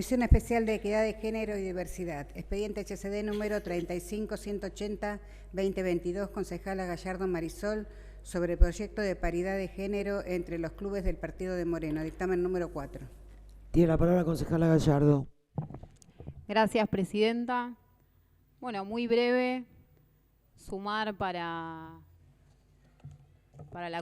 Comisión Especial de Equidad de Género y Diversidad. Expediente HCD número 35-180-2022, concejala Gallardo Marisol, sobre el proyecto de paridad de género entre los clubes del Partido de Moreno. Dictamen número 4. Tiene la palabra la concejala Gallardo. Gracias, presidenta. Bueno, muy breve, sumar para las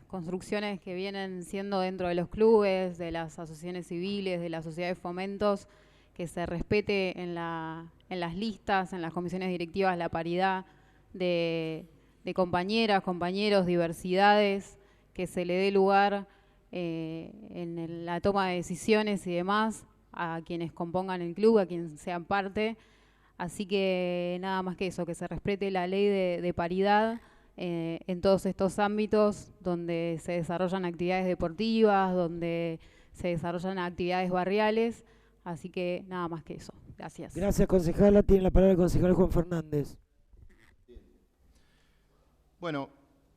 construcciones que vienen siendo dentro de los clubes, de las asociaciones civiles, de las sociedades de fomentos, que se respete en las listas, en las comisiones directivas, la paridad de compañeras, compañeros, diversidades, que se le dé lugar en la toma de decisiones y demás a quienes compongan el club, a quienes sean parte. Así que nada más que eso, que se respete la ley de paridad en todos estos ámbitos donde se desarrollan actividades deportivas, donde se desarrollan actividades barriales. Así que nada más que eso. Gracias. Gracias, concejala. Tiene la palabra el concejal Juan Fernández. Bueno,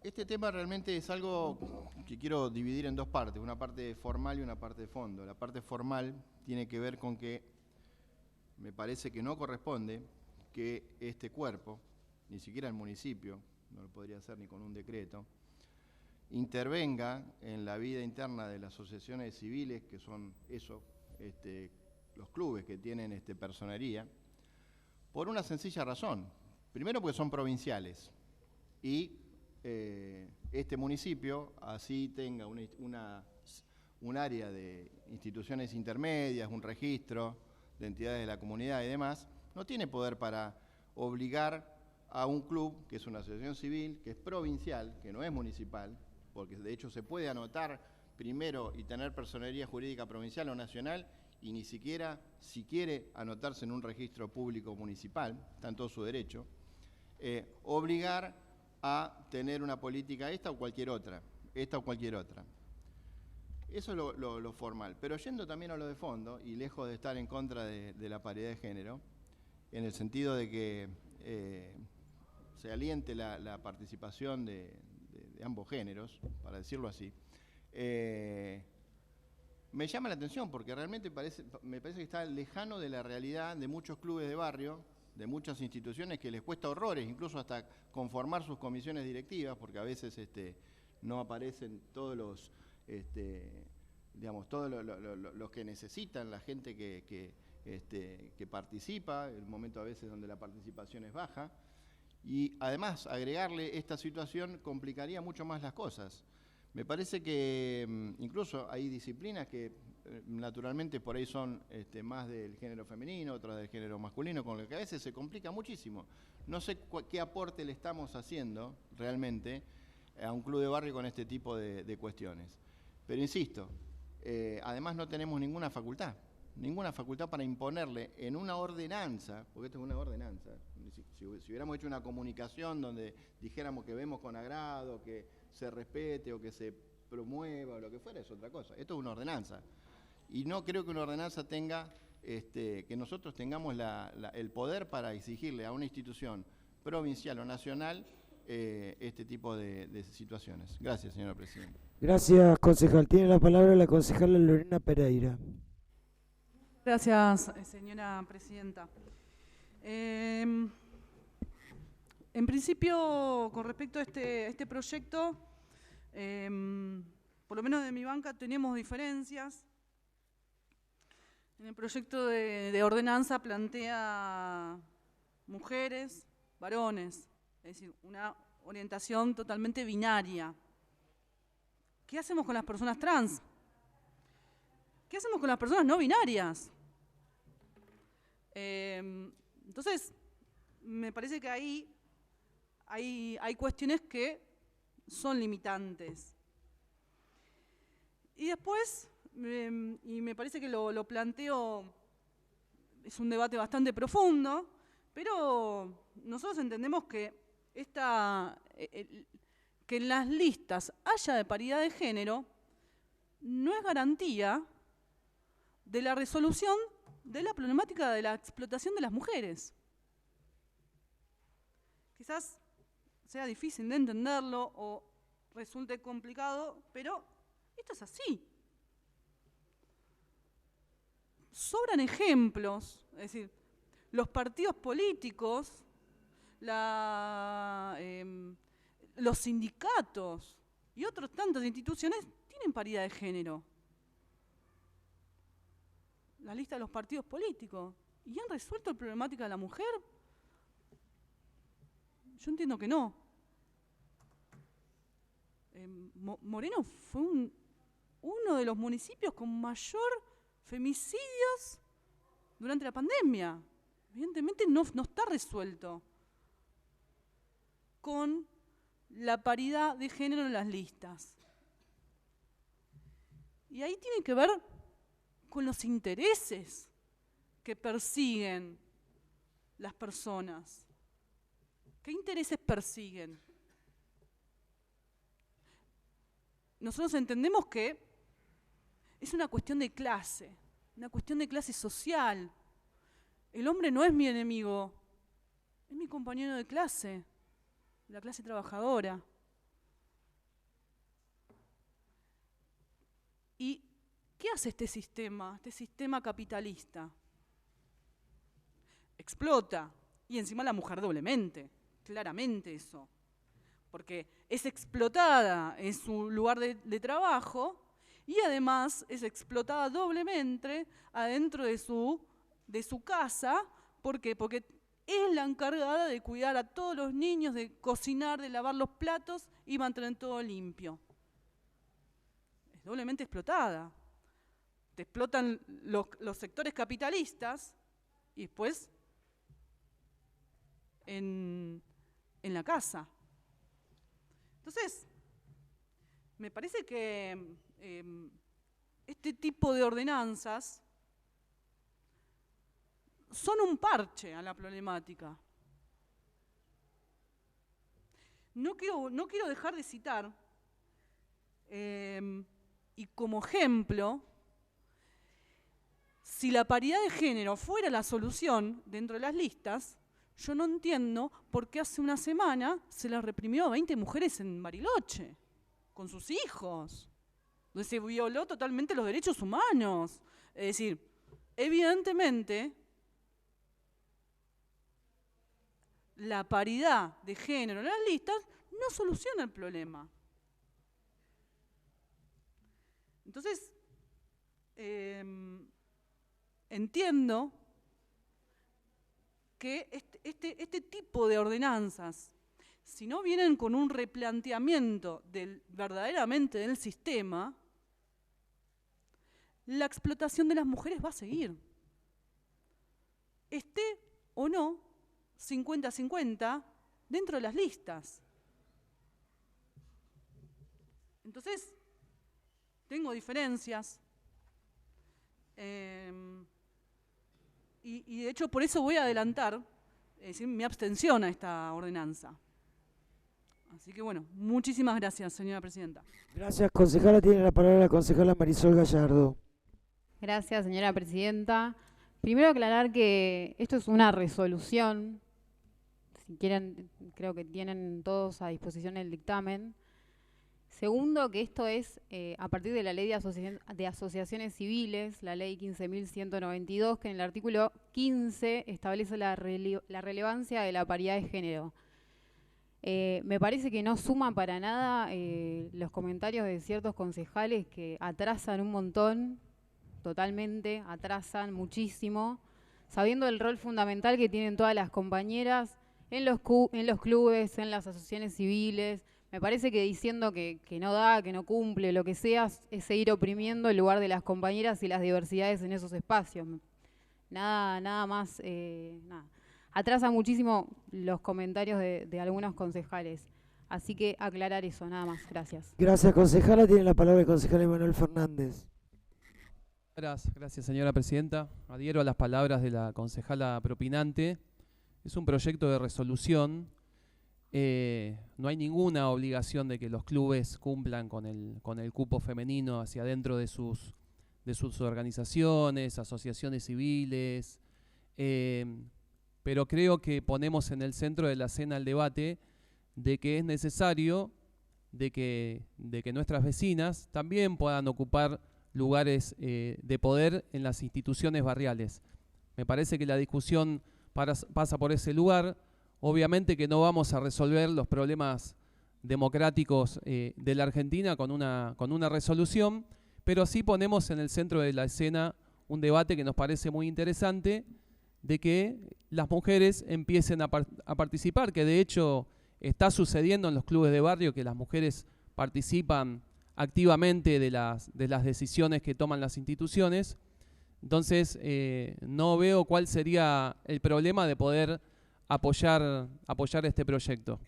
este tema realmente es algo que quiero dividir en dos partes, una parte formal y una parte de fondo. La parte formal tiene que ver con que me parece que no corresponde que este cuerpo, ni siquiera el municipio, no lo podría hacer ni con un decreto, intervenga en la vida interna de las asociaciones civiles, que son eso, los clubes que tienen personería, por una sencilla razón. Primero porque son provinciales y este municipio así tenga un área de instituciones intermedias, un registro de entidades de la comunidad y demás, no tiene poder para obligar a un club, que es una asociación civil, que es provincial, que no es municipal, porque de hecho se puede anotar primero y tener personería jurídica provincial o nacional, y ni siquiera, si quiere anotarse en un registro público municipal, está en todo su derecho, obligar a tener una política esta o cualquier otra. Eso es lo formal. Pero yendo también a lo de fondo, y lejos de estar en contra de la paridad de género, en el sentido de que se aliente la participación de ambos géneros, para decirlo así, me llama la atención porque realmente me parece que está lejano de la realidad de muchos clubes de barrio, de muchas instituciones que les cuesta horrores, incluso hasta conformar sus comisiones directivas, porque a veces no aparecen todos los, todos los que necesitan, la gente que participa, el momento a veces donde la participación es baja, y además agregarle esta situación complicaría mucho más las cosas. Me parece que incluso hay disciplinas que naturalmente por ahí son más del género femenino, otras del género masculino, con lo que a veces se complica muchísimo. No sé qué aporte le estamos haciendo realmente a un club de barrio con este tipo de cuestiones. Pero insisto, además no tenemos ninguna facultad para imponerle en una ordenanza, porque esto es una ordenanza. Si hubiéramos hecho una comunicación donde dijéramos que vemos con agrado, que se respete o que se promueva o lo que fuera, es otra cosa. Esto es una ordenanza. Y no creo que una ordenanza tenga, que nosotros tengamos el poder para exigirle a una institución provincial o nacional este tipo de situaciones. Gracias, señora presidenta. Gracias, concejal. Tiene la palabra la concejala Lorena Pereira. Gracias, señora presidenta. En principio, con respecto a este proyecto, por lo menos de mi banca tenemos diferencias. En el proyecto de ordenanza plantea mujeres, varones, es decir, una orientación totalmente binaria. ¿Qué hacemos con las personas trans? ¿Qué hacemos con las personas no binarias? Entonces, me parece que ahí hay cuestiones que son limitantes. Y después, y me parece que lo planteo, es un debate bastante profundo, pero nosotros entendemos que que en las listas haya de paridad de género no es garantía de la resolución de la problemática de la explotación de las mujeres. Quizás sea difícil de entenderlo o resulte complicado, pero esto es así. sobran ejemplos, es decir, los partidos políticos, los sindicatos y otras tantas instituciones tienen paridad de género. La lista de los partidos políticos. ¿Y han resuelto la problemática de la mujer? Yo entiendo que no. Moreno fue uno de los municipios con mayor femicidios durante la pandemia. Evidentemente no está resuelto con la paridad de género en las listas. Y ahí tiene que ver con los intereses que persiguen las personas. ¿Qué intereses persiguen? Nosotros entendemos que es una cuestión de clase, una cuestión de clase social. El hombre no es mi enemigo, es mi compañero de clase, la clase trabajadora. ¿Y qué hace este sistema capitalista? Explota, y encima la mujer doblemente, claramente eso. Porque es explotada en su lugar de trabajo y además es explotada doblemente adentro de su casa. ¿Por qué? Porque es la encargada de cuidar a todos los niños, de cocinar, de lavar los platos y mantener todo limpio. Es doblemente explotada. Te explotan los sectores capitalistas y después en la casa. Entonces, me parece que este tipo de ordenanzas son un parche a la problemática. No quiero dejar de citar, y como ejemplo, si la paridad de género fuera la solución dentro de las listas, yo no entiendo por qué hace una semana se las reprimió a 20 mujeres en Bariloche, con sus hijos, donde se violó totalmente los derechos humanos. Es decir, evidentemente, la paridad de género en las listas no soluciona el problema. Entonces, entiendo que este tipo de ordenanzas, si no vienen con un replanteamiento verdaderamente del sistema, la explotación de las mujeres va a seguir. Esté o no 50-50 dentro de las listas. Entonces, tengo diferencias. Y de hecho por eso voy a adelantar, es decir, mi abstención a esta ordenanza. Así que bueno, muchísimas gracias, señora presidenta. Gracias, concejala. Tiene la palabra la concejala Marisol Gallardo. Gracias, señora presidenta. Primero aclarar que esto es una resolución. Si quieren, creo que tienen todos a disposición el dictamen. Segundo, que esto es a partir de la Ley de Asociaciones Civiles, la Ley 15.192, que en el artículo 15 establece la relevancia de la paridad de género. Me parece que no suma para nada los comentarios de ciertos concejales que atrasan un montón, totalmente, atrasan muchísimo, sabiendo el rol fundamental que tienen todas las compañeras en los clubes, en las asociaciones civiles. Me parece que diciendo que no da, que no cumple, lo que sea, es seguir oprimiendo el lugar de las compañeras y las diversidades en esos espacios. Nada más, nada. Atrasa muchísimo los comentarios de algunos concejales. Así que aclarar eso, nada más. Gracias. Gracias, concejala. Tiene la palabra el concejal Emanuel Fernández. Gracias, señora presidenta. Adhiero a las palabras de la concejala propinante. Es un proyecto de resolución. No hay ninguna obligación de que los clubes cumplan con el cupo femenino hacia adentro de sus organizaciones, asociaciones civiles, pero creo que ponemos en el centro de la escena el debate de que es necesario de que nuestras vecinas también puedan ocupar lugares de poder en las instituciones barriales. Me parece que la discusión pasa por ese lugar. Obviamente que no vamos a resolver los problemas democráticos de la Argentina con una resolución, pero sí ponemos en el centro de la escena un debate que nos parece muy interesante, de que las mujeres empiecen a participar, que de hecho está sucediendo en los clubes de barrio, que las mujeres participan activamente de las decisiones que toman las instituciones. Entonces, no veo cuál sería el problema de poder apoyar este proyecto.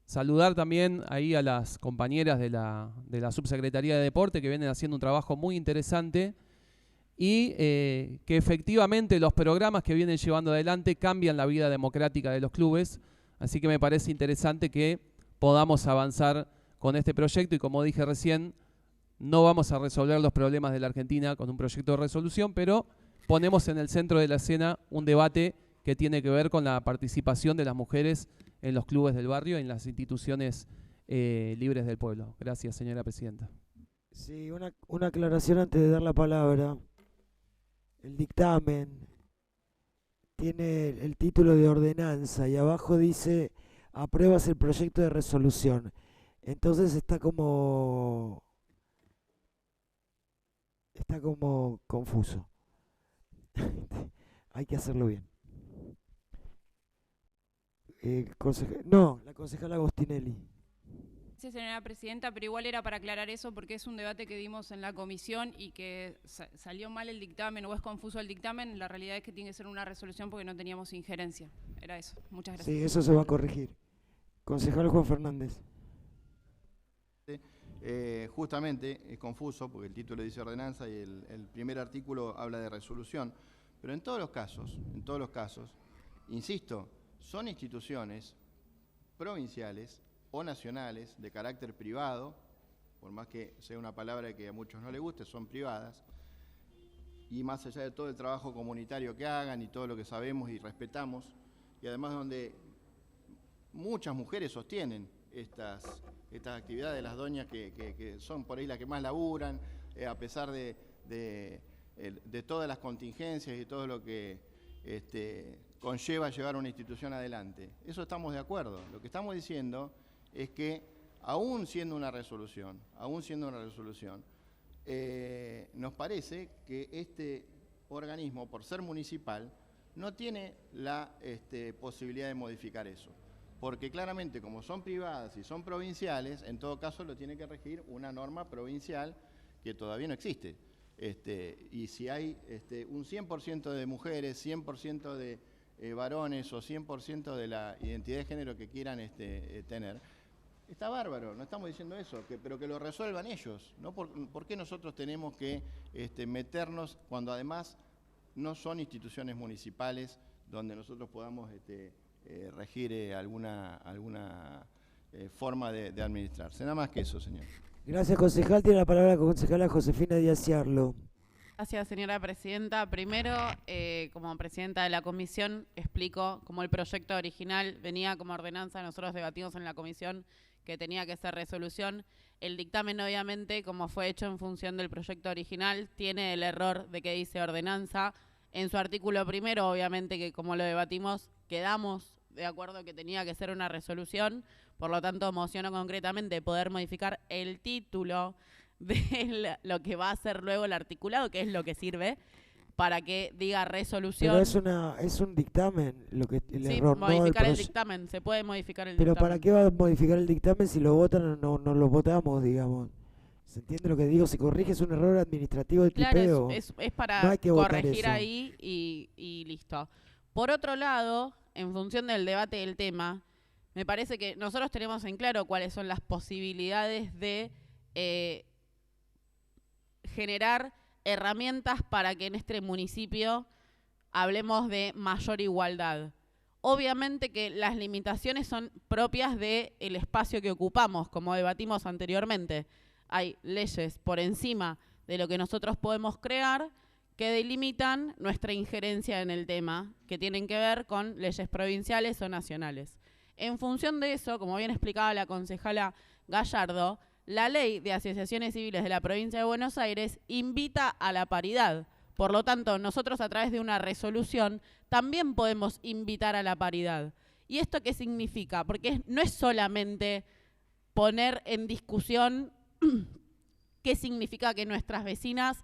Saludar también ahí a las compañeras de la Subsecretaría de Deporte, que vienen haciendo un trabajo muy interesante, y que efectivamente los programas que vienen llevando adelante cambian la vida democrática de los clubes. Así que me parece interesante que podamos avanzar con este proyecto, y como dije recién, no vamos a resolver los problemas de la Argentina con un proyecto de resolución, pero ponemos en el centro de la escena un debate que tiene que ver con la participación de las mujeres en los clubes del barrio y en las instituciones libres del pueblo. Gracias, señora presidenta. Sí, una aclaración antes de dar la palabra. El dictamen tiene el título de ordenanza y abajo dice apruebas el proyecto de resolución. Entonces está como confuso. Hay que hacerlo bien. La concejala Agostinelli. Sí, señora presidenta, pero igual era para aclarar eso porque es un debate que dimos en la comisión y que salió mal el dictamen o es confuso el dictamen. La realidad es que tiene que ser una resolución porque no teníamos injerencia. Era eso. Muchas gracias. Sí, eso se va a corregir. Concejal Juan Fernández. Justamente es confuso porque el título dice ordenanza y el primer artículo habla de resolución, pero en todos los casos, insisto, son instituciones provinciales o nacionales de carácter privado, por más que sea una palabra que a muchos no les guste, son privadas, y más allá de todo el trabajo comunitario que hagan y todo lo que sabemos y respetamos, y además donde muchas mujeres sostienen estas actividades, las doñas que son por ahí las que más laburan, a pesar de todas las contingencias y todo lo que conlleva llevar una institución adelante. Eso estamos de acuerdo. Lo que estamos diciendo es que, aún siendo una resolución, nos parece que este organismo, por ser municipal, no tiene la posibilidad de modificar eso. Porque claramente, como son privadas y son provinciales, en todo caso lo tiene que regir una norma provincial que todavía no existe. Y si hay un 100% de mujeres, 100% de varones o 100% de la identidad de género que quieran tener, está bárbaro, no estamos diciendo eso, pero que lo resuelvan ellos, ¿no? ¿Por qué nosotros tenemos que meternos cuando además no son instituciones municipales donde nosotros podamos regir alguna forma de administrarse? Nada más que eso, señor. Gracias, concejal. Tiene la palabra la concejala Josefina Díaz Ciarlo. Gracias, señora presidenta. Primero, como presidenta de la comisión, explico cómo el proyecto original venía como ordenanza. Nosotros debatimos en la comisión que tenía que ser resolución. El dictamen, obviamente, como fue hecho en función del proyecto original, tiene el error de que dice ordenanza. En su artículo primero, obviamente, que como lo debatimos, quedamos de acuerdo que tenía que ser una resolución. Por lo tanto, mociono concretamente poder modificar el título de lo que va a ser luego el articulado, que es lo que sirve, para que diga resolución. Pero es un dictamen, el error. Modificar el dictamen, se puede modificar el dictamen. Pero ¿para qué va a modificar el dictamen si lo votan o no lo votamos, digamos? ¿Se entiende lo que digo? Si corriges un error administrativo de tipeo. Claro, es para no hay que corregir ahí y listo. Por otro lado, en función del debate del tema, me parece que nosotros tenemos en claro cuáles son las posibilidades de generar herramientas para que en este municipio hablemos de mayor igualdad. Obviamente que las limitaciones son propias del espacio que ocupamos, como debatimos anteriormente. Hay leyes por encima de lo que nosotros podemos crear que delimitan nuestra injerencia en el tema, que tienen que ver con leyes provinciales o nacionales. En función de eso, como bien explicaba la concejala Gallardo, la ley de asociaciones civiles de la provincia de Buenos Aires invita a la paridad. Por lo tanto, nosotros a través de una resolución también podemos invitar a la paridad. ¿Y esto qué significa? Porque no es solamente poner en discusión qué significa que nuestras vecinas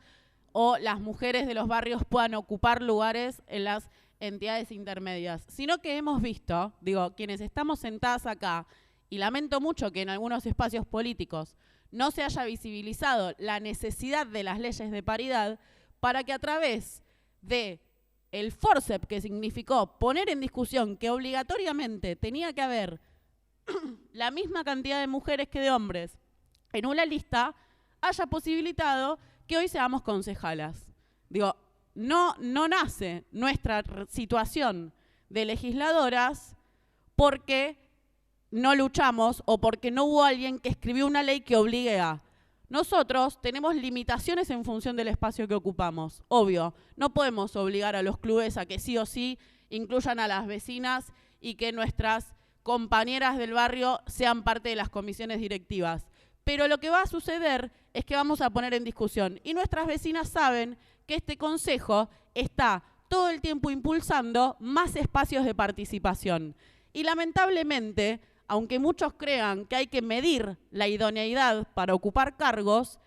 o las mujeres de los barrios puedan ocupar lugares en las entidades intermedias, sino que hemos visto, digo, quienes estamos sentadas acá, y lamento mucho que en algunos espacios políticos no se haya visibilizado la necesidad de las leyes de paridad para que a través de el forceps que significó poner en discusión que obligatoriamente tenía que haber la misma cantidad de mujeres que de hombres en una lista, haya posibilitado que hoy seamos concejalas. Digo, no nace nuestra situación de legisladoras porque no luchamos o porque no hubo alguien que escribió una ley que obligue a. Nosotros tenemos limitaciones en función del espacio que ocupamos, obvio. No podemos obligar a los clubes a que sí o sí incluyan a las vecinas y que nuestras compañeras del barrio sean parte de las comisiones directivas. Pero lo que va a suceder es que vamos a poner en discusión. Y nuestras vecinas saben que este consejo está todo el tiempo impulsando más espacios de participación. Y lamentablemente, aunque muchos crean que hay que medir la idoneidad para ocupar cargos,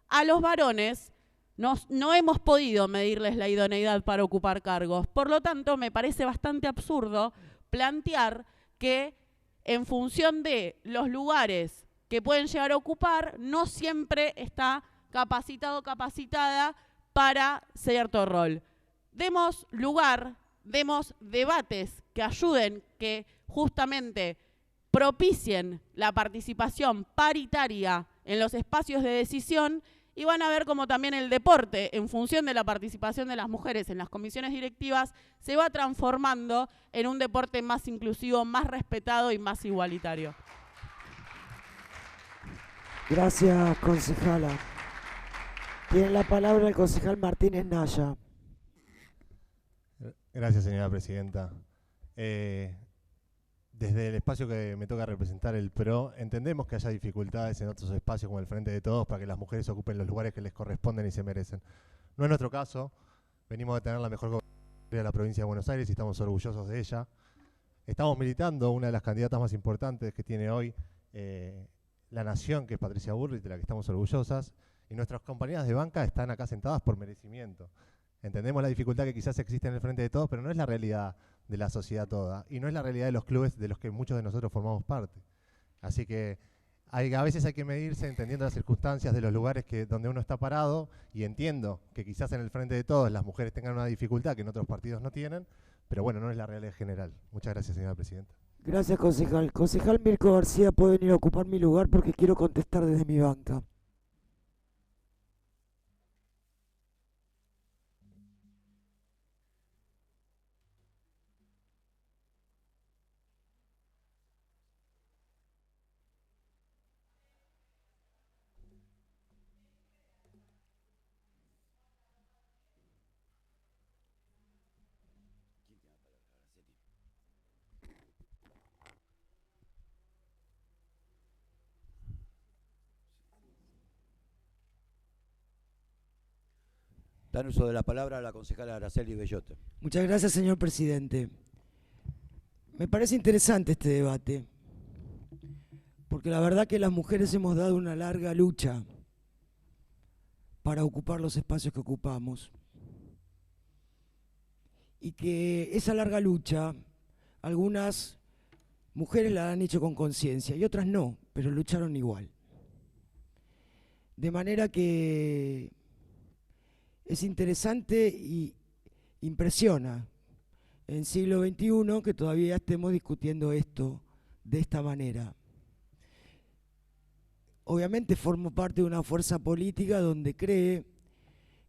a los varones no hemos podido medirles la idoneidad para ocupar cargos. Por lo tanto, me parece bastante absurdo plantear que en función de los lugares que pueden llegar a ocupar, no siempre está capacitado o capacitada para cierto rol. Demos lugar, demos debates que ayuden, que justamente propicien la participación paritaria en los espacios de decisión, y van a ver cómo también el deporte, en función de la participación de las mujeres en las comisiones directivas, se va transformando en un deporte más inclusivo, más respetado y más igualitario. Gracias, concejala. Tiene la palabra el concejal Martínez Naya. Gracias, señora presidenta. Desde el espacio que me toca representar, el PRO, entendemos que haya dificultades en otros espacios como el Frente de Todos para que las mujeres ocupen los lugares que les corresponden y se merecen. No es nuestro caso. Venimos de tener la mejor gobernadora de la provincia de Buenos Aires y estamos orgullosos de ella. Estamos militando una de las candidatas más importantes que tiene hoy la nación, que es Patricia Bullrich, de la que estamos orgullosas, y nuestras compañeras de banca están acá sentadas por merecimiento. Entendemos la dificultad que quizás existe en el Frente de Todos, pero no es la realidad de la sociedad toda, y no es la realidad de los clubes de los que muchos de nosotros formamos parte. Así que a veces hay que medirse entendiendo las circunstancias de los lugares donde uno está parado, y entiendo que quizás en el Frente de Todos las mujeres tengan una dificultad que en otros partidos no tienen, pero bueno, no es la realidad general. Muchas gracias, señora presidenta. Gracias, concejal. Concejal Mirko García puede venir a ocupar mi lugar porque quiero contestar desde mi banca. Dan uso de la palabra a la concejala Araceli Bellota. Muchas gracias, señor presidente. Me parece interesante este debate, porque la verdad que las mujeres hemos dado una larga lucha para ocupar los espacios que ocupamos. Y que esa larga lucha, algunas mujeres la han hecho con conciencia y otras no, pero lucharon igual. De manera que es interesante y impresiona en siglo XXI que todavía estemos discutiendo esto de esta manera. Obviamente formo parte de una fuerza política donde cree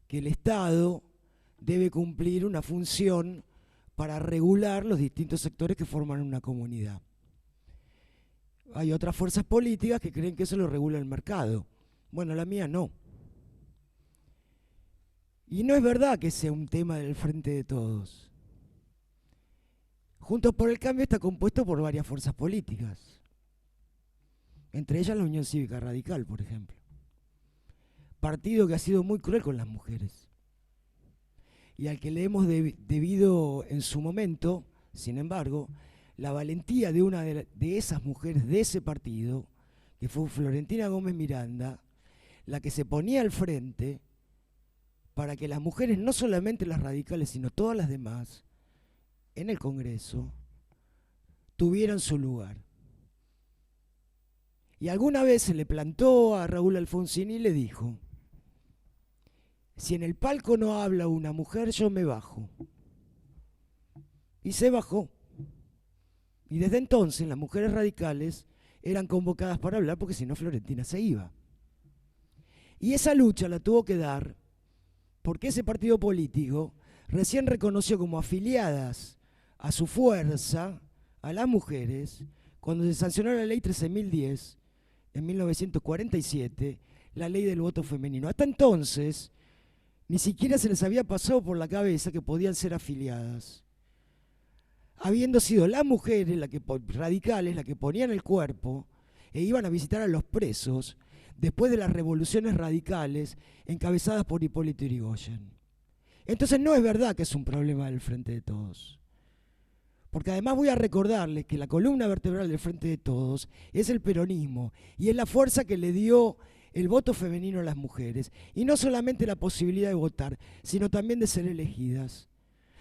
que el Estado debe cumplir una función para regular los distintos sectores que forman una comunidad. Hay otras fuerzas políticas que creen que eso lo regula el mercado. Bueno, la mía no. Y no es verdad que sea un tema del Frente de Todos. Juntos por el Cambio está compuesto por varias fuerzas políticas. entre ellas la Unión Cívica Radical, por ejemplo. Partido que ha sido muy cruel con las mujeres y al que le hemos debido en su momento, sin embargo, la valentía de una de esas mujeres de ese partido, que fue Florentina Gómez Miranda, la que se ponía al frente para que las mujeres, no solamente las radicales, sino todas las demás, en el Congreso, tuvieran su lugar. Y alguna vez se le plantó a Raúl Alfonsín y le dijo: si en el palco no habla una mujer, yo me bajo. Y se bajó. Y desde entonces las mujeres radicales eran convocadas para hablar, porque si no Florentina se iba. Y esa lucha la tuvo que dar porque ese partido político recién reconoció como afiliadas a su fuerza a las mujeres cuando se sancionó la ley 13.010 en 1947, la ley del voto femenino. Hasta entonces ni siquiera se les había pasado por la cabeza que podían ser afiliadas, habiendo sido las mujeres radicales las que ponían el cuerpo e iban a visitar a los presos después de las revoluciones radicales encabezadas por Hipólito Yrigoyen. Entonces no es verdad que es un problema del Frente de Todos. Porque además voy a recordarles que la columna vertebral del Frente de Todos es el peronismo y es la fuerza que le dio el voto femenino a las mujeres. Y no solamente la posibilidad de votar, sino también de ser elegidas.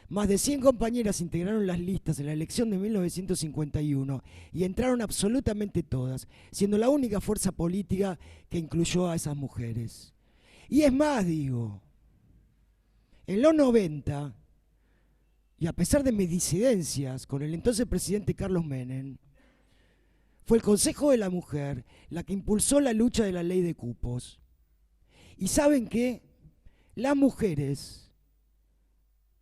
Más de 100 compañeras integraron las listas en la elección de 1951 y entraron absolutamente todas, siendo la única fuerza política que incluyó a esas mujeres. Y es más, digo, en los 90, y a pesar de mis disidencias con el entonces presidente Carlos Menem, fue el Consejo de la Mujer la que impulsó la lucha de la ley de cupos. Y ¿saben qué? Las mujeres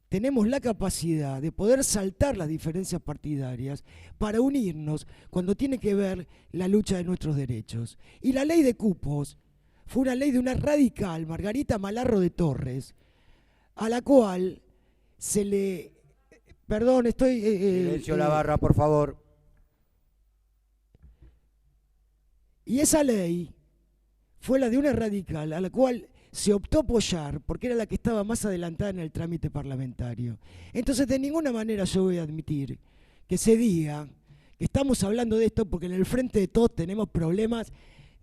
tenemos la capacidad de poder saltar las diferencias partidarias para unirnos cuando tiene que ver la lucha de nuestros derechos. Y la ley de cupos fue una ley de una radical, Margarita Malarro de Torres, a la cual se le... Perdón, estoy... Silencio la barra, por favor. Y esa ley fue la de una radical a la cual se optó apoyar porque era la que estaba más adelantada en el trámite parlamentario. Entonces, de ninguna manera yo voy a admitir que se diga que estamos hablando de esto porque en el Frente de Todos tenemos problemas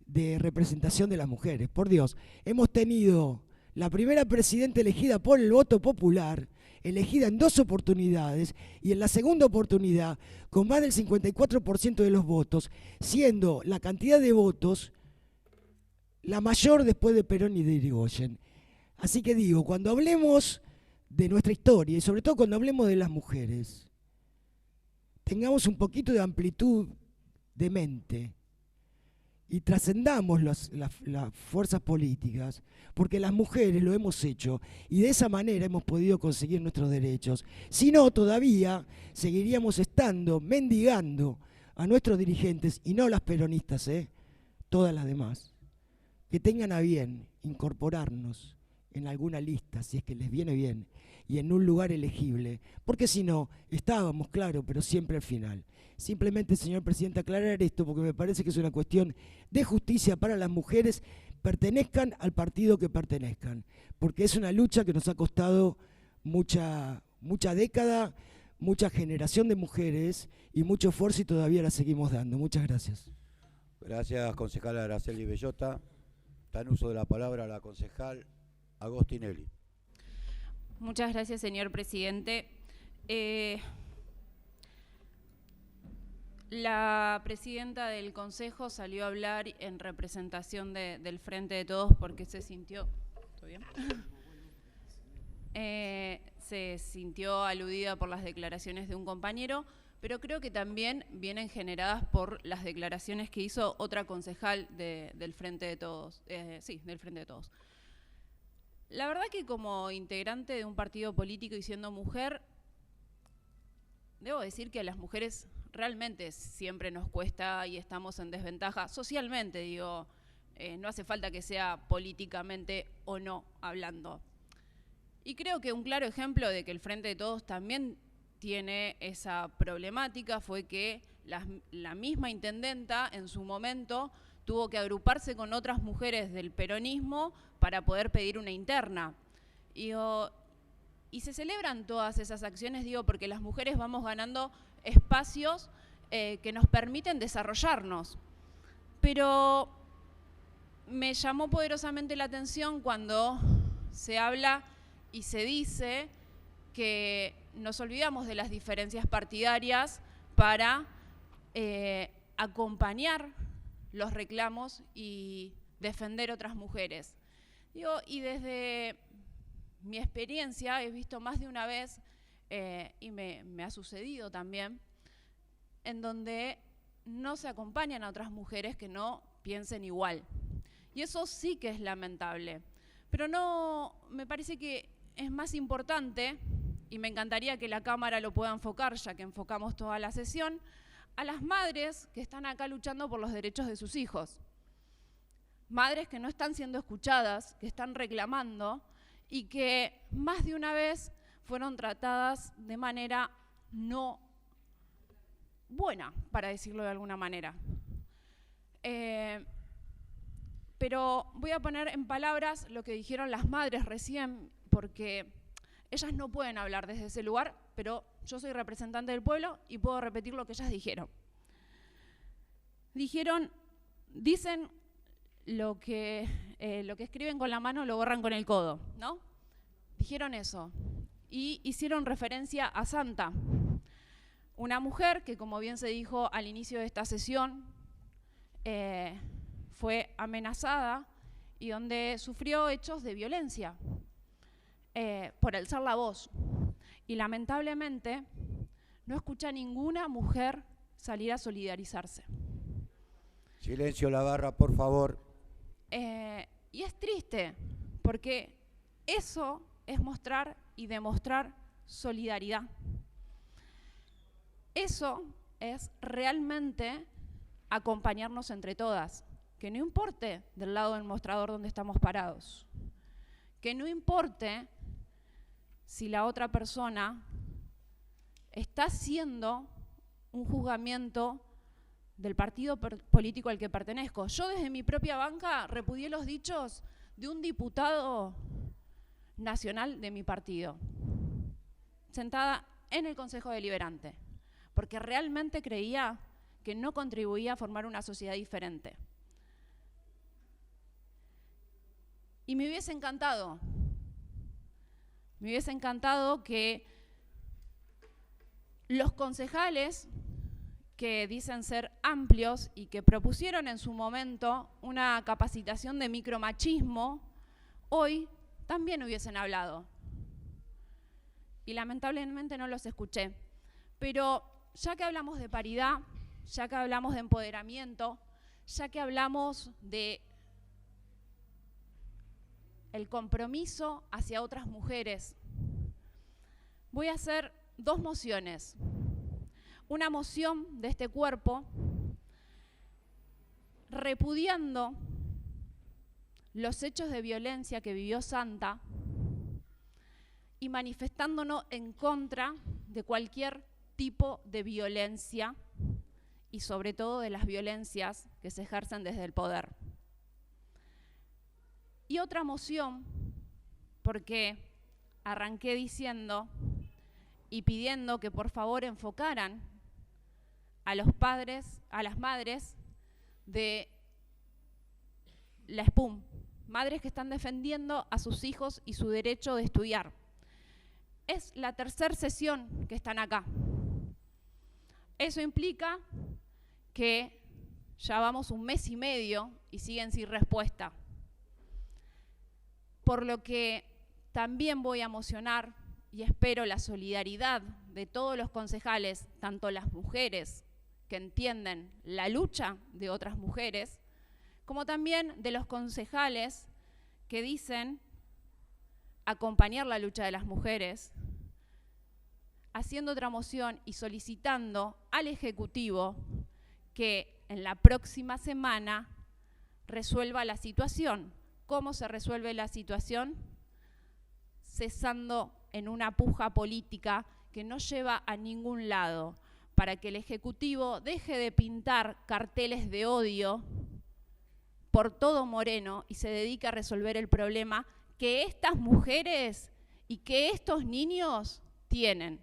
de representación de las mujeres. Por Dios, hemos tenido la primera presidenta elegida por el voto popular, elegida en 2 oportunidades, y en la segunda oportunidad con más del 54% de los votos, siendo la cantidad de votos la mayor después de Perón y de Yrigoyen. Así que digo, cuando hablemos de nuestra historia y sobre todo cuando hablemos de las mujeres, tengamos un poquito de amplitud de mente y trascendamos las fuerzas políticas, porque las mujeres lo hemos hecho y de esa manera hemos podido conseguir nuestros derechos. Si no, todavía seguiríamos estando mendigando a nuestros dirigentes, y no las peronistas, todas las demás, que tengan a bien incorporarnos en alguna lista, si es que les viene bien, y en un lugar elegible, porque si no, estábamos, claro, pero siempre al final. Simplemente, señor presidente, aclarar esto, porque me parece que es una cuestión de justicia para las mujeres, pertenezcan al partido que pertenezcan, porque es una lucha que nos ha costado mucha década, mucha generación de mujeres y mucho esfuerzo, y todavía la seguimos dando. Muchas gracias. Gracias, concejala Araceli Bellota. Está en uso de la palabra la concejal Agostinelli. Muchas gracias, señor presidente. La presidenta del Consejo salió a hablar en representación del Frente de Todos porque se sintió... ¿Todo bien? Se sintió aludida por las declaraciones de un compañero, pero creo que también vienen generadas por las declaraciones que hizo otra concejal del Frente de Todos. Del Frente de Todos. La verdad que como integrante de un partido político y siendo mujer, debo decir que a las mujeres realmente siempre nos cuesta y estamos en desventaja socialmente, digo, no hace falta que sea políticamente o no hablando. Y creo que un claro ejemplo de que el Frente de Todos también tiene esa problemática fue que la misma intendenta en su momento tuvo que agruparse con otras mujeres del peronismo para poder pedir una interna. Y se celebran todas esas acciones, digo, porque las mujeres vamos ganando espacios que nos permiten desarrollarnos. Pero me llamó poderosamente la atención cuando se habla y se dice que nos olvidamos de las diferencias partidarias para acompañar los reclamos y defender otras mujeres. Digo, y desde mi experiencia he visto más de una vez, y me ha sucedido también, en donde no se acompañan a otras mujeres que no piensen igual. Y eso sí que es lamentable. Pero no, me parece que es más importante, y me encantaría que la Cámara lo pueda enfocar, ya que enfocamos toda la sesión, a las madres que están acá luchando por los derechos de sus hijos. Madres que no están siendo escuchadas, que están reclamando y que más de una vez fueron tratadas de manera no buena, para decirlo de alguna manera. Pero voy a poner en palabras lo que dijeron las madres recién, porque ellas no pueden hablar desde ese lugar, pero yo soy representante del pueblo y puedo repetir lo que ellas dijeron. Dicen lo que escriben con la mano lo borran con el codo, ¿no? Dijeron eso y hicieron referencia a Santa, una mujer que, como bien se dijo al inicio de esta sesión, fue amenazada y donde sufrió hechos de violencia por alzar la voz. Y lamentablemente no escucha a ninguna mujer salir a solidarizarse. Silencio la barra, por favor. Y es triste, porque eso es mostrar y demostrar solidaridad. Eso es realmente acompañarnos entre todas, que no importe del lado del mostrador donde estamos parados, que no importe si la otra persona está haciendo un juzgamiento del partido político al que pertenezco. Yo desde mi propia banca repudié los dichos de un diputado nacional de mi partido, sentada en el Consejo Deliberante, porque realmente creía que no contribuía a formar una sociedad diferente. Y me hubiese encantado que los concejales que dicen ser amplios y que propusieron en su momento una capacitación de micromachismo, hoy también hubiesen hablado. Y lamentablemente no los escuché. Pero ya que hablamos de paridad, ya que hablamos de empoderamiento, ya que hablamos de el compromiso hacia otras mujeres, voy a hacer dos mociones. Una moción de este cuerpo repudiando los hechos de violencia que vivió Santa y manifestándonos en contra de cualquier tipo de violencia y sobre todo de las violencias que se ejercen desde el poder. Y otra moción, porque arranqué diciendo y pidiendo que por favor enfocaran a los padres, a las madres de la SPUM, madres que están defendiendo a sus hijos y su derecho de estudiar. Es la tercera sesión que están acá. Eso implica que ya vamos un mes y medio y siguen sin respuesta. Por lo que también voy a mocionar y espero la solidaridad de todos los concejales, tanto las mujeres que entienden la lucha de otras mujeres, como también de los concejales que dicen acompañar la lucha de las mujeres, haciendo otra moción y solicitando al Ejecutivo que en la próxima semana resuelva la situación. ¿Cómo se resuelve la situación? Cesando en una puja política que no lleva a ningún lado. para que el Ejecutivo deje de pintar carteles de odio por todo Moreno y se dedique a resolver el problema que estas mujeres y que estos niños tienen.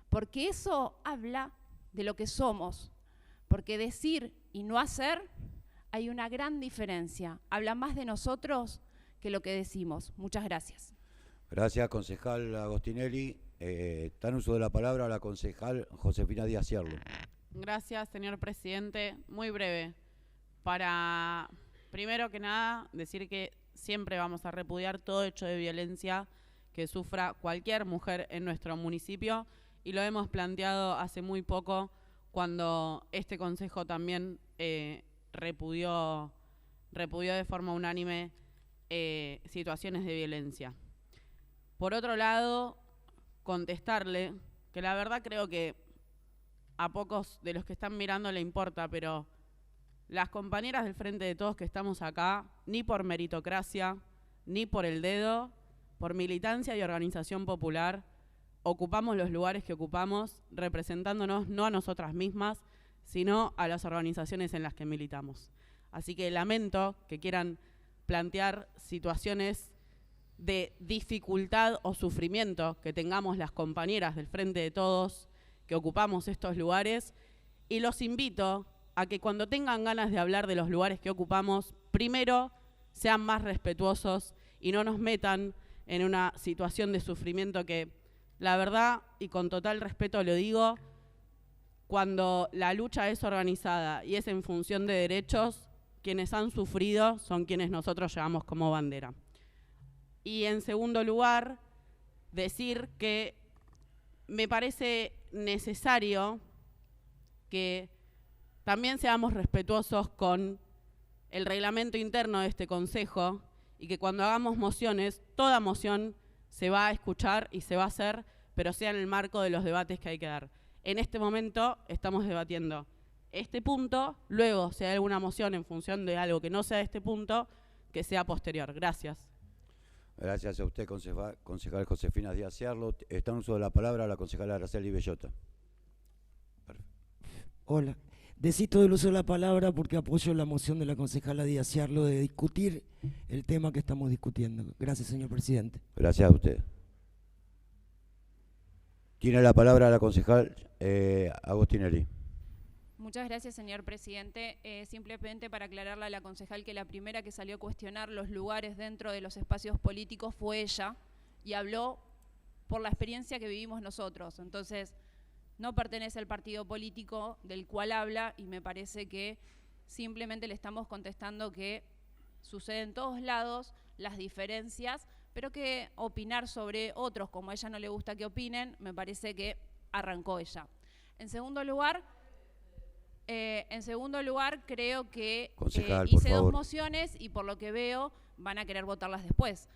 Porque eso habla de lo que somos. Porque decir y no hacer, hay una gran diferencia. Habla más de nosotros que lo que decimos. Muchas gracias. Gracias, concejal Agostinelli. Está en uso de la palabra la concejal Josefina Díaz Cierlo. Gracias, señor presidente. Muy breve. Para, primero que nada, decir que siempre vamos a repudiar todo hecho de violencia que sufra cualquier mujer en nuestro municipio, y lo hemos planteado hace muy poco cuando este consejo también repudió de forma unánime situaciones de violencia. Por otro lado, contestarle que la verdad creo que a pocos de los que están mirando le importa, pero las compañeras del Frente de Todos que estamos acá, ni por meritocracia, ni por el dedo, por militancia y organización popular, ocupamos los lugares que ocupamos, representándonos no a nosotras mismas, sino a las organizaciones en las que militamos. Así que lamento que quieran plantear situaciones de dificultad o sufrimiento que tengamos las compañeras del Frente de Todos que ocupamos estos lugares, y los invito a que cuando tengan ganas de hablar de los lugares que ocupamos, primero sean más respetuosos y no nos metan en una situación de sufrimiento que, la verdad, y con total respeto lo digo, cuando la lucha es organizada y es en función de derechos, quienes han sufrido son quienes nosotros llevamos como bandera. Y en segundo lugar, decir que me parece necesario que también seamos respetuosos con el reglamento interno de este Consejo y que cuando hagamos mociones, toda moción se va a escuchar y se va a hacer, pero sea en el marco de los debates que hay que dar. En este momento estamos debatiendo este punto, luego si hay alguna moción en función de algo que no sea este punto, que sea posterior. Gracias. Gracias a usted, concejal Josefina Díaz Cierlo. Está en uso de la palabra la concejala Araceli Bellota. Hola. Desisto del uso de la palabra porque apoyo la moción de la concejala Díaz Cierlo de discutir el tema que estamos discutiendo. Gracias, señor presidente. Gracias a usted. Tiene la palabra la concejal Agostinelli. Muchas gracias, señor presidente. Simplemente para aclararle a la concejal que la primera que salió a cuestionar los lugares dentro de los espacios políticos fue ella, y habló por la experiencia que vivimos nosotros. Entonces, no pertenece al partido político del cual habla, y me parece que simplemente le estamos contestando que sucede en todos lados las diferencias, pero que opinar sobre otros como a ella no le gusta que opinen, me parece que arrancó ella. En segundo lugar, creo que concejal, hice dos mociones y por lo que veo van a querer votarlas después.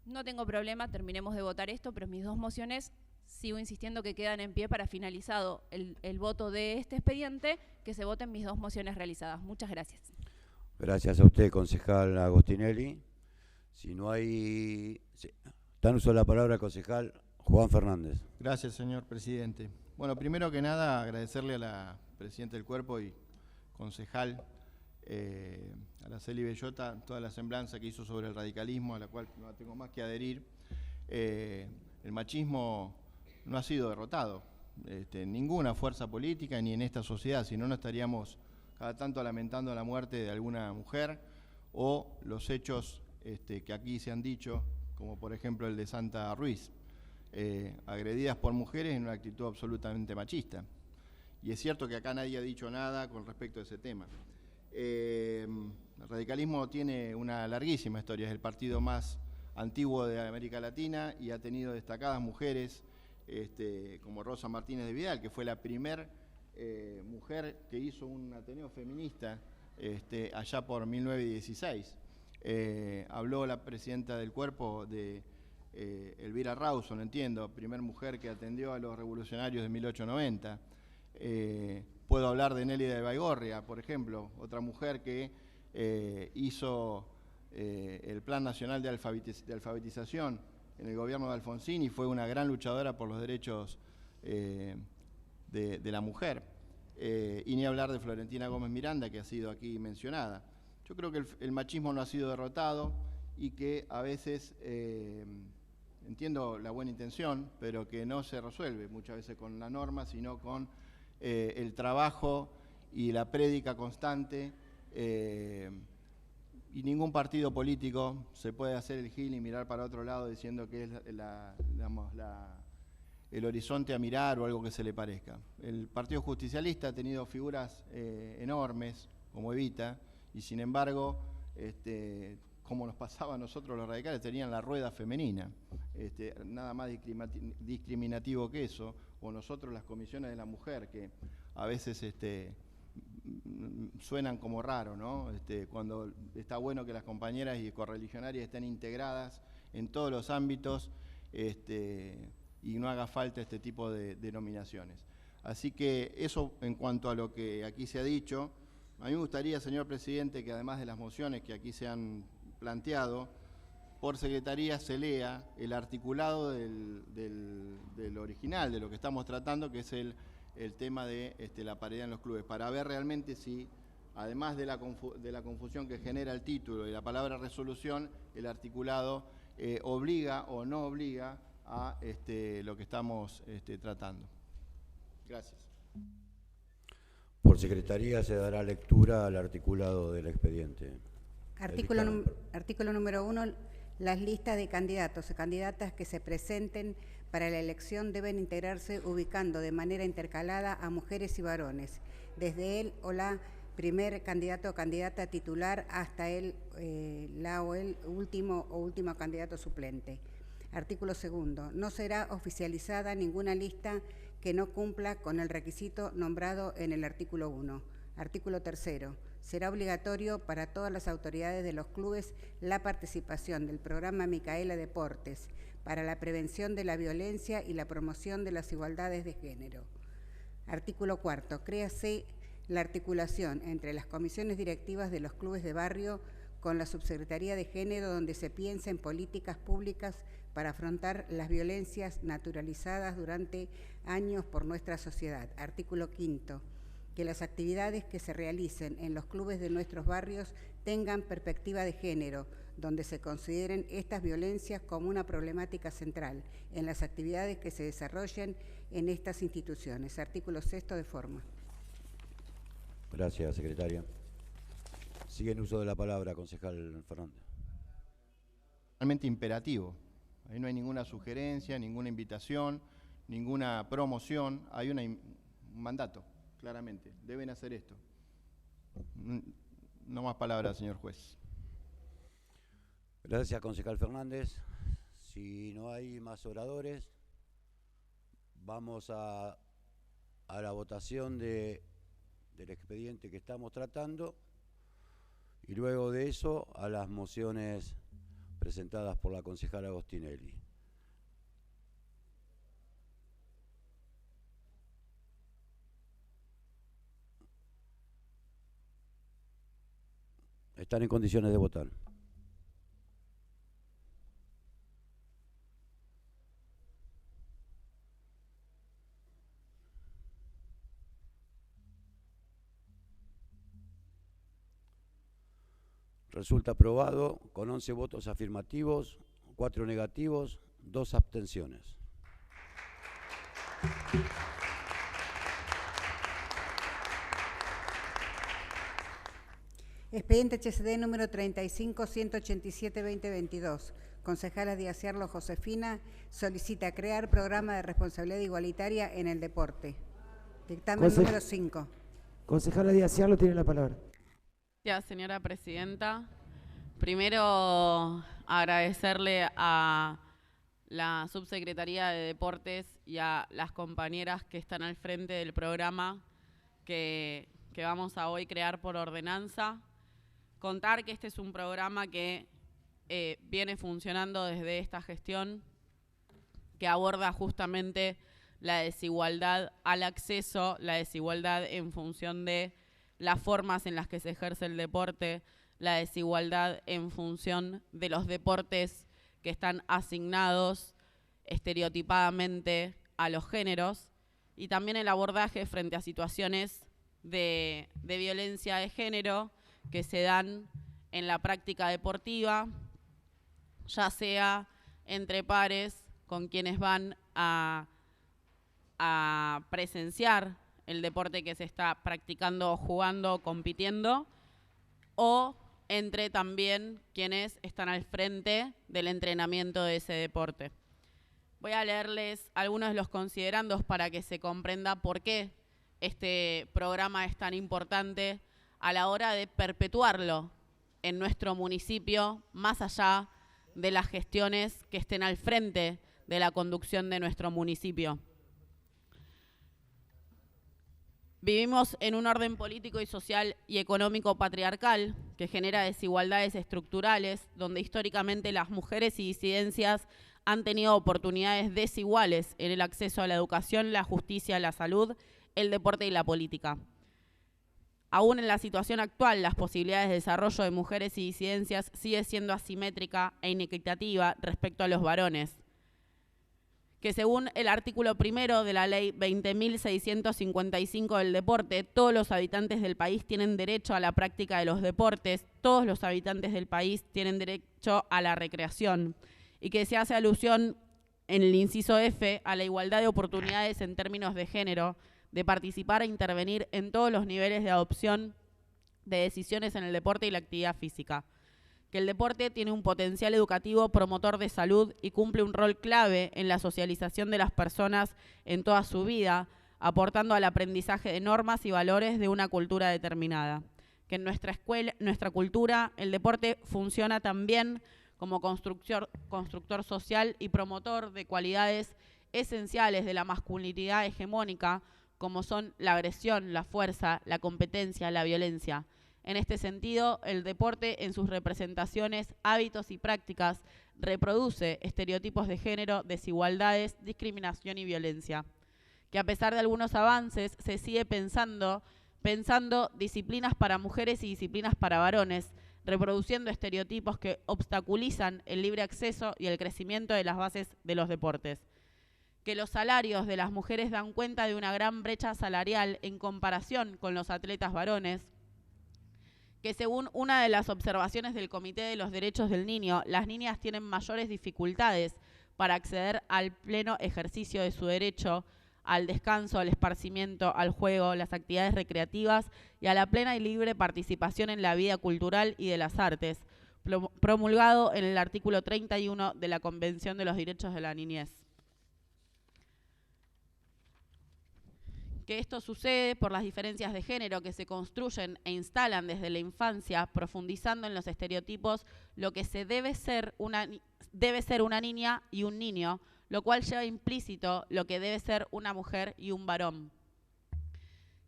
No tengo problema, terminemos de votar esto, pero mis dos mociones sigo insistiendo que quedan en pie para finalizado el voto de este expediente, que se voten mis dos mociones realizadas. Muchas gracias. Gracias a usted, concejal Agostinelli. Si no hay... Sí. Está en uso de la palabra el concejal Juan Fernández. Gracias, señor presidente. Bueno, primero que nada, agradecerle a la presidenta del cuerpo y concejal Araceli Bellota toda la semblanza que hizo sobre el radicalismo, a la cual no tengo más que adherir. El machismo no ha sido derrotado. Ninguna fuerza política ni en esta sociedad, si no, no estaríamos cada tanto lamentando la muerte de alguna mujer o los hechos que aquí se han dicho, como por ejemplo el de Santa Ruiz, agredidas por mujeres en una actitud absolutamente machista. Y es cierto que acá nadie ha dicho nada con respecto a ese tema. El radicalismo tiene una larguísima historia, es el partido más antiguo de América Latina y ha tenido destacadas mujeres como Rosa Martínez de Vidal, que fue la primer mujer que hizo un ateneo feminista allá por 1916. Habló la presidenta del cuerpo de Elvira Rawson, entiendo, primer mujer que atendió a los revolucionarios de 1890. Puedo hablar de Nélida de Baigorria, por ejemplo, otra mujer que hizo el Plan Nacional de Alfabetización en el gobierno de Alfonsín y fue una gran luchadora por los derechos de la mujer. Y ni hablar de Florentina Gómez Miranda, que ha sido aquí mencionada. Yo creo que el machismo no ha sido derrotado y que a veces, entiendo la buena intención, pero que no se resuelve muchas veces con la norma, sino con el trabajo y la prédica constante. Y ningún partido político se puede hacer el gil y mirar para otro lado diciendo que es el horizonte a mirar o algo que se le parezca. El Partido Justicialista ha tenido figuras enormes, como Evita, y sin embargo, como nos pasaba a nosotros los radicales, tenían la rueda femenina. Nada más discriminativo que eso, o nosotros las comisiones de la mujer, que a veces suenan como raro, ¿no? Cuando está bueno que las compañeras y correligionarias estén integradas en todos los ámbitos, y no haga falta este tipo de denominaciones. Así que eso en cuanto a lo que aquí se ha dicho. A mí me gustaría, señor presidente, que además de las mociones que aquí se han planteado, por secretaría se lea el articulado del original, de lo que estamos tratando, que es el tema de la paridad en los clubes, para ver realmente si, además de la confusión que genera el título y la palabra resolución, el articulado obliga o no obliga a lo que estamos tratando. Gracias. Por secretaría se dará lectura al articulado del expediente. Artículo número 1. Las listas de candidatos o candidatas que se presenten para la elección deben integrarse ubicando de manera intercalada a mujeres y varones, desde el o la primer candidato o candidata titular hasta el último o último candidato suplente. Artículo 2. No será oficializada ninguna lista que no cumpla con el requisito nombrado en el artículo 1. Artículo 3. Será obligatorio para todas las autoridades de los clubes la participación del programa Micaela Deportes para la prevención de la violencia y la promoción de las igualdades de género. Artículo 4. Créase la articulación entre las comisiones directivas de los clubes de barrio con la Subsecretaría de Género, donde se piensa en políticas públicas para afrontar las violencias naturalizadas durante años por nuestra sociedad. Artículo 5. Que las actividades que se realicen en los clubes de nuestros barrios tengan perspectiva de género, donde se consideren estas violencias como una problemática central en las actividades que se desarrollen en estas instituciones. Artículo 6 de forma. Gracias, secretaria. Sigue en uso de la palabra, concejal Fernández. Realmente imperativo. Ahí no hay ninguna sugerencia, ninguna invitación, ninguna promoción. Hay un mandato, claramente. Deben hacer esto. No más palabras, señor juez. Gracias, concejal Fernández. Si no hay más oradores, vamos a la votación del expediente que estamos tratando y luego de eso a las mociones presentadas por la concejala Agostinelli. Están en condiciones de votar. Resulta aprobado con 11 votos afirmativos, 4 negativos, 2 abstenciones. Expediente HCD número 35-187-2022. Concejala Díaz Ciarlo Josefina solicita crear programa de responsabilidad igualitaria en el deporte. Dictamen número 5. Concejala Díaz Ciarlo tiene la palabra. Gracias, señora presidenta. Primero, agradecerle a la Subsecretaría de Deportes y a las compañeras que están al frente del programa que vamos a hoy crear por ordenanza. Contar que este es un programa que viene funcionando desde esta gestión, que aborda justamente la desigualdad al acceso, la desigualdad en función de las formas en las que se ejerce el deporte, la desigualdad en función de los deportes que están asignados estereotipadamente a los géneros y también el abordaje frente a situaciones de violencia de género que se dan en la práctica deportiva, ya sea entre pares con quienes van a presenciar el deporte que se está practicando, jugando, compitiendo, o entre también quienes están al frente del entrenamiento de ese deporte. Voy a leerles algunos de los considerandos para que se comprenda por qué este programa es tan importante a la hora de perpetuarlo en nuestro municipio, más allá de las gestiones que estén al frente de la conducción de nuestro municipio. Vivimos en un orden político y social y económico patriarcal que genera desigualdades estructurales, donde históricamente las mujeres y disidencias han tenido oportunidades desiguales en el acceso a la educación, la justicia, la salud, el deporte y la política. Aún en la situación actual, las posibilidades de desarrollo de mujeres y disidencias sigue siendo asimétrica e inequitativa respecto a los varones, que según el artículo 1 de la ley 20.655 del deporte, todos los habitantes del país tienen derecho a la práctica de los deportes, todos los habitantes del país tienen derecho a la recreación, y que se hace alusión en el inciso F a la igualdad de oportunidades en términos de género, de participar e intervenir en todos los niveles de adopción de decisiones en el deporte y la actividad física. Que el deporte tiene un potencial educativo promotor de salud y cumple un rol clave en la socialización de las personas en toda su vida, aportando al aprendizaje de normas y valores de una cultura determinada. Que en nuestra cultura, el deporte funciona también como constructor social y promotor de cualidades esenciales de la masculinidad hegemónica, como son la agresión, la fuerza, la competencia, la violencia. En este sentido, el deporte en sus representaciones, hábitos y prácticas reproduce estereotipos de género, desigualdades, discriminación y violencia. Que a pesar de algunos avances, se sigue pensando disciplinas para mujeres y disciplinas para varones, reproduciendo estereotipos que obstaculizan el libre acceso y el crecimiento de las bases de los deportes. Que los salarios de las mujeres dan cuenta de una gran brecha salarial en comparación con los atletas varones, que según una de las observaciones del Comité de los Derechos del Niño, las niñas tienen mayores dificultades para acceder al pleno ejercicio de su derecho al descanso, al esparcimiento, al juego, las actividades recreativas y a la plena y libre participación en la vida cultural y de las artes, promulgado en el artículo 31 de la Convención de los Derechos de la Niñez. Que esto sucede por las diferencias de género que se construyen e instalan desde la infancia, profundizando en los estereotipos, lo que se debe ser una niña y un niño, lo cual lleva implícito lo que debe ser una mujer y un varón.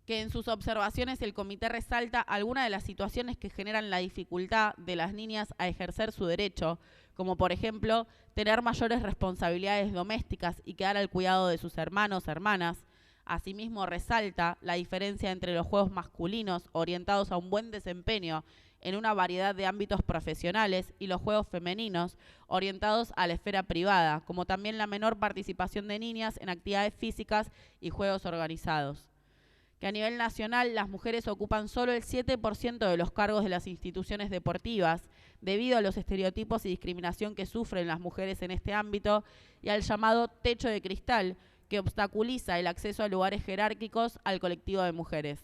Que en sus observaciones el comité resalta algunas de las situaciones que generan la dificultad de las niñas a ejercer su derecho, como por ejemplo, tener mayores responsabilidades domésticas y quedar al cuidado de sus hermanos, hermanas. Asimismo, resalta la diferencia entre los juegos masculinos orientados a un buen desempeño en una variedad de ámbitos profesionales y los juegos femeninos orientados a la esfera privada, como también la menor participación de niñas en actividades físicas y juegos organizados. Que a nivel nacional las mujeres ocupan solo el 7% de los cargos de las instituciones deportivas, debido a los estereotipos y discriminación que sufren las mujeres en este ámbito y al llamado techo de cristal, que obstaculiza el acceso a lugares jerárquicos al colectivo de mujeres.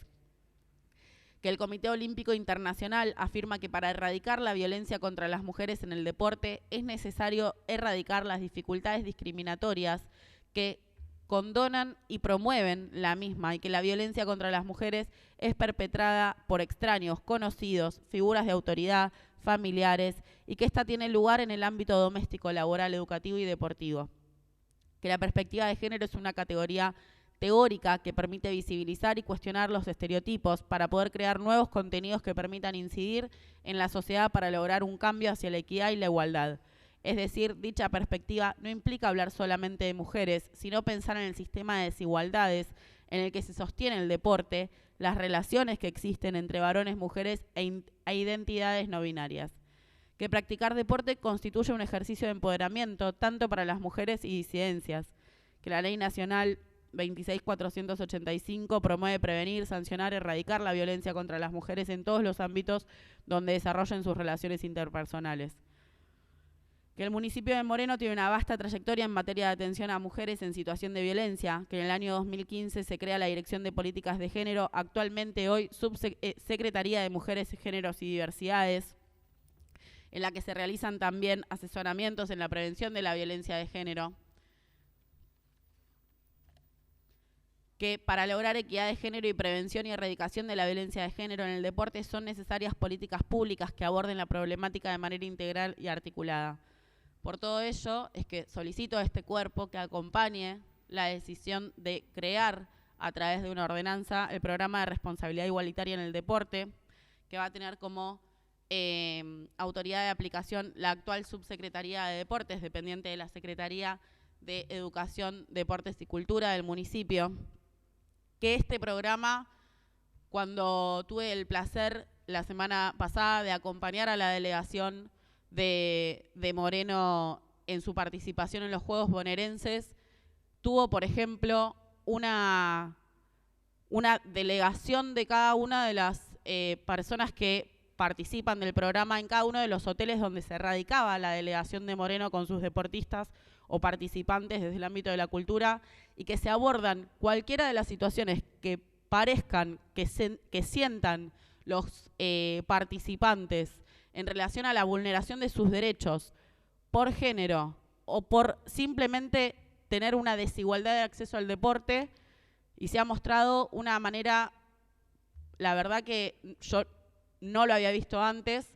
Que el Comité Olímpico Internacional afirma que para erradicar la violencia contra las mujeres en el deporte es necesario erradicar las dificultades discriminatorias que condonan y promueven la misma, y que la violencia contra las mujeres es perpetrada por extraños, conocidos, figuras de autoridad, familiares, y que ésta tiene lugar en el ámbito doméstico, laboral, educativo y deportivo. Que la perspectiva de género es una categoría teórica que permite visibilizar y cuestionar los estereotipos para poder crear nuevos contenidos que permitan incidir en la sociedad para lograr un cambio hacia la equidad y la igualdad. Es decir, dicha perspectiva no implica hablar solamente de mujeres, sino pensar en el sistema de desigualdades en el que se sostiene el deporte, las relaciones que existen entre varones, mujeres e identidades no binarias. Que practicar deporte constituye un ejercicio de empoderamiento tanto para las mujeres y disidencias. Que la Ley Nacional 26485 promueve prevenir, sancionar, erradicar la violencia contra las mujeres en todos los ámbitos donde desarrollen sus relaciones interpersonales. Que el municipio de Moreno tiene una vasta trayectoria en materia de atención a mujeres en situación de violencia, que en el año 2015 se crea la Dirección de Políticas de Género, actualmente hoy Subsecretaría de Mujeres, Géneros y Diversidades, en la que se realizan también asesoramientos en la prevención de la violencia de género. Que para lograr equidad de género y prevención y erradicación de la violencia de género en el deporte son necesarias políticas públicas que aborden la problemática de manera integral y articulada. Por todo ello, es que solicito a este cuerpo que acompañe la decisión de crear, a través de una ordenanza, el programa de responsabilidad igualitaria en el deporte, que va a tener como autoridad de aplicación la actual Subsecretaría de Deportes, dependiente de la Secretaría de Educación, Deportes y Cultura del municipio. Que este programa, cuando tuve el placer la semana pasada de acompañar a la delegación de Moreno en su participación en los Juegos Bonaerenses, tuvo, por ejemplo, una delegación de cada una de las personas que participan del programa en cada uno de los hoteles donde se radicaba la delegación de Moreno con sus deportistas o participantes desde el ámbito de la cultura, y que se abordan cualquiera de las situaciones que parezcan, que sientan los participantes en relación a la vulneración de sus derechos por género o por simplemente tener una desigualdad de acceso al deporte, y se ha mostrado una manera, la verdad que yo no lo había visto antes,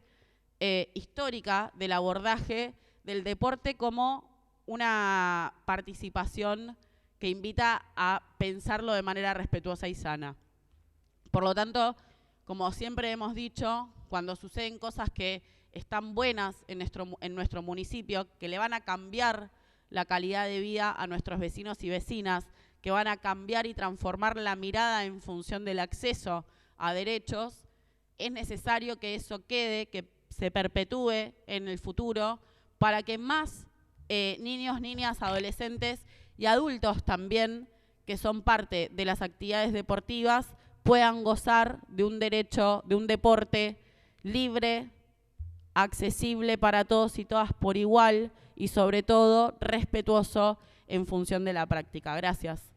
histórica del abordaje del deporte como una participación que invita a pensarlo de manera respetuosa y sana. Por lo tanto, como siempre hemos dicho, cuando suceden cosas que están buenas en nuestro municipio, que le van a cambiar la calidad de vida a nuestros vecinos y vecinas, que van a cambiar y transformar la mirada en función del acceso a derechos, es necesario que eso quede, que se perpetúe en el futuro, para que más niños, niñas, adolescentes y adultos también, que son parte de las actividades deportivas, puedan gozar de un derecho, de un deporte libre, accesible para todos y todas por igual, y sobre todo respetuoso en función de la práctica. Gracias.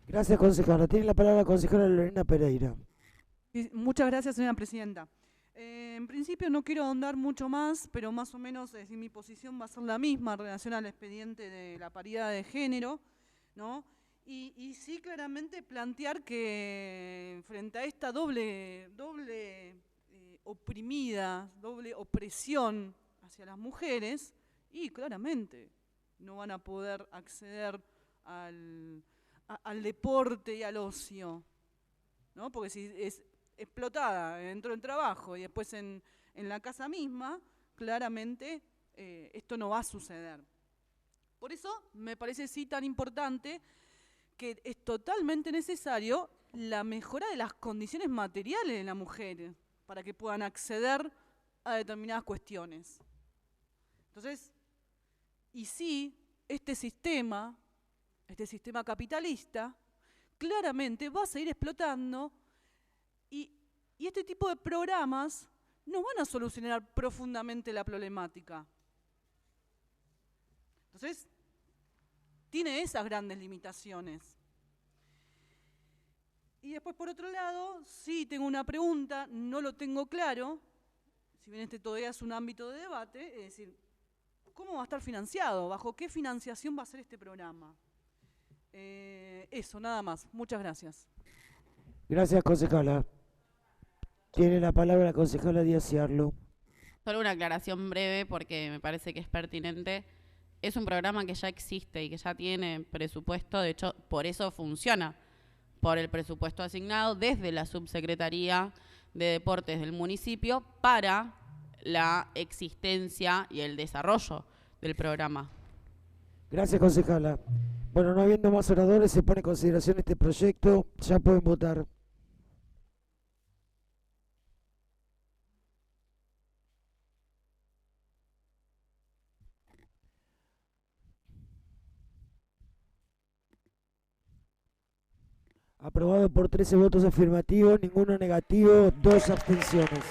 Gracias, concejala. Tiene la palabra la concejala Lorena Pereira. Muchas gracias, señora presidenta. En principio no quiero ahondar mucho más, pero más o menos mi posición va a ser la misma en relación al expediente de la paridad de género, ¿no? Y sí, claramente plantear que frente a esta doble opresión hacia las mujeres, y claramente no van a poder acceder al deporte y al ocio, ¿no? Porque si es explotada dentro del trabajo y después en la casa misma, claramente esto no va a suceder. Por eso me parece sí tan importante que es totalmente necesario la mejora de las condiciones materiales de las mujeres para que puedan acceder a determinadas cuestiones. Entonces, y sí, este sistema capitalista claramente va a seguir explotando. Y este tipo de programas no van a solucionar profundamente la problemática. Entonces, tiene esas grandes limitaciones. Y después, por otro lado, sí tengo una pregunta, no lo tengo claro, si bien este todavía es un ámbito de debate, es decir, ¿cómo va a estar financiado? ¿Bajo qué financiación va a ser este programa? Eso, nada más. Muchas gracias. Gracias, concejala. Tiene la palabra la concejala Díaz Ciarlo. Solo una aclaración breve porque me parece que es pertinente. Es un programa que ya existe y que ya tiene presupuesto, de hecho, por eso funciona, por el presupuesto asignado desde la Subsecretaría de Deportes del municipio para la existencia y el desarrollo del programa. Gracias, concejala. Bueno, no habiendo más oradores, se pone en consideración este proyecto. Ya pueden votar. Aprobado por 13 votos afirmativos, ninguno negativo, 2 abstenciones.